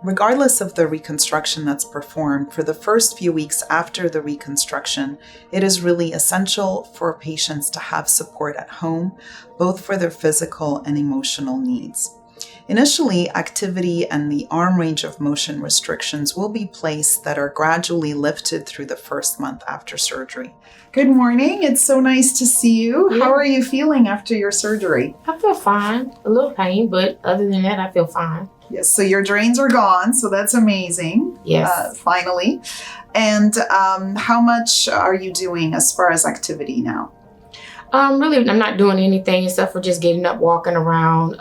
Regardless of the reconstruction that's performed, for the first few weeks after the reconstruction, it is really essential for patients to have support at home, both for their physical and emotional needs. Initially, activity and the arm range of motion restrictions will be placed that are gradually lifted through the first month after surgery. Good morning. It's so nice to see you. Yeah. How are you feeling after your surgery? I feel fine. A little pain, but other than that, I feel fine. Yes, so your drains are gone, so that's amazing. Yes. Finally. And how much are you doing as far as activity now? Really, I'm not doing anything except for just getting up, walking around,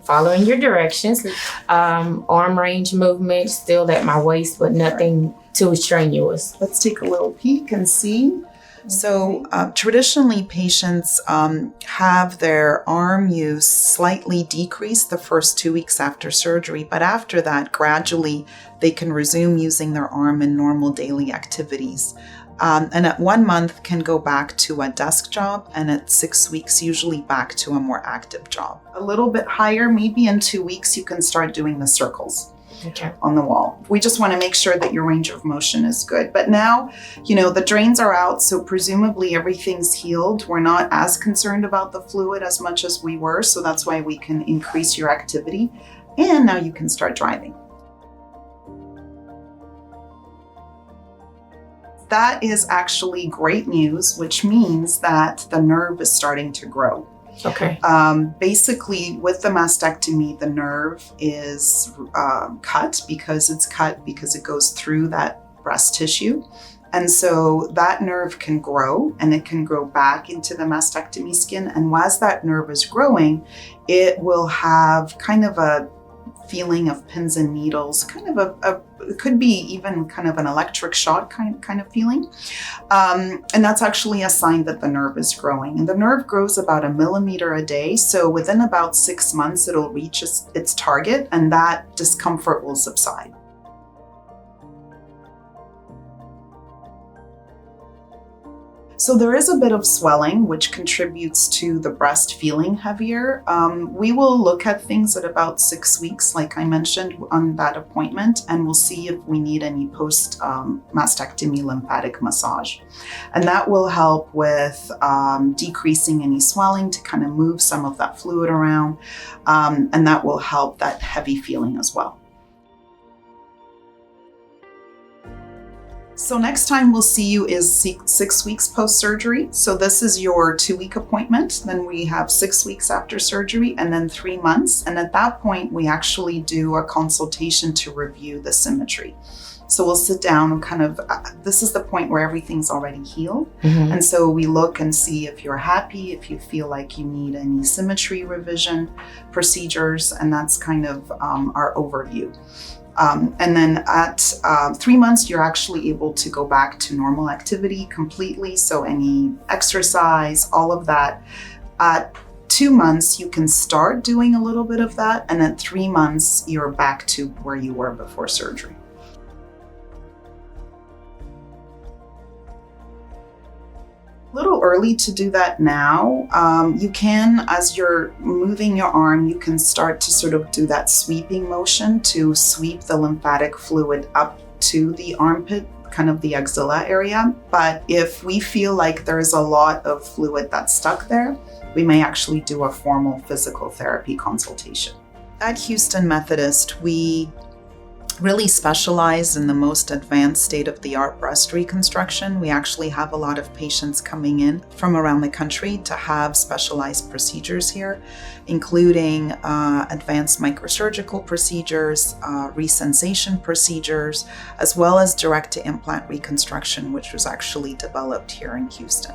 following your directions. Arm range movement, still at my waist, but nothing too strenuous. Let's take a little peek and see. So traditionally, patients have their arm use slightly decrease the first 2 weeks after surgery, but after that, gradually, they can resume using their arm in normal daily activities. And at 1 month can go back to a desk job, and at 6 weeks, usually back to a more active job. A little bit higher, maybe in 2 weeks, you can start doing the circles. Okay. On the wall. We just want to make sure that your range of motion is good. But now, the drains are out, so presumably everything's healed. We're not as concerned about the fluid as much as we were, so that's why we can increase your activity. And now you can start driving. That is actually great news, which means that the nerve is starting to grow. Okay. Basically, with the mastectomy, the nerve is cut because it goes through that breast tissue. And so that nerve can grow, and it can grow back into the mastectomy skin. And as that nerve is growing, it will have kind of a feeling of pins and needles, it could be even kind of an electric shock kind of feeling. And that's actually a sign that the nerve is growing. And the nerve grows about 1 millimeter a day. So within about 6 months, it'll reach its target, and that discomfort will subside. So there is a bit of swelling, which contributes to the breast feeling heavier. We will look at things at about 6 weeks, like I mentioned on that appointment, and we'll see if we need any post-mastectomy lymphatic massage. And that will help with decreasing any swelling to kind of move some of that fluid around, and that will help that heavy feeling as well. So next time we'll see you is 6 weeks post-surgery. So this is your 2-week appointment. Then we have 6 weeks after surgery, and then 3 months. And at that point, we actually do a consultation to review the symmetry. So we'll sit down and this is the point where everything's already healed. Mm-hmm. And so we look and see if you're happy, if you feel like you need any symmetry revision procedures, and that's kind of our overview. And then at 3 months, you're actually able to go back to normal activity completely. So any exercise, all of that. At 2 months, you can start doing a little bit of that. And at 3 months, you're back to where you were before surgery. Little early to do that now. You can, as you're moving your arm, you can start to sort of do that sweeping motion to sweep the lymphatic fluid up to the armpit, kind of the axilla area. But if we feel like there's a lot of fluid that's stuck there, we may actually do a formal physical therapy consultation. At Houston Methodist, we really specialize in the most advanced state-of-the-art breast reconstruction. We actually have a lot of patients coming in from around the country to have specialized procedures here, including advanced microsurgical procedures, resensation procedures, as well as direct-to-implant reconstruction, which was actually developed here in Houston.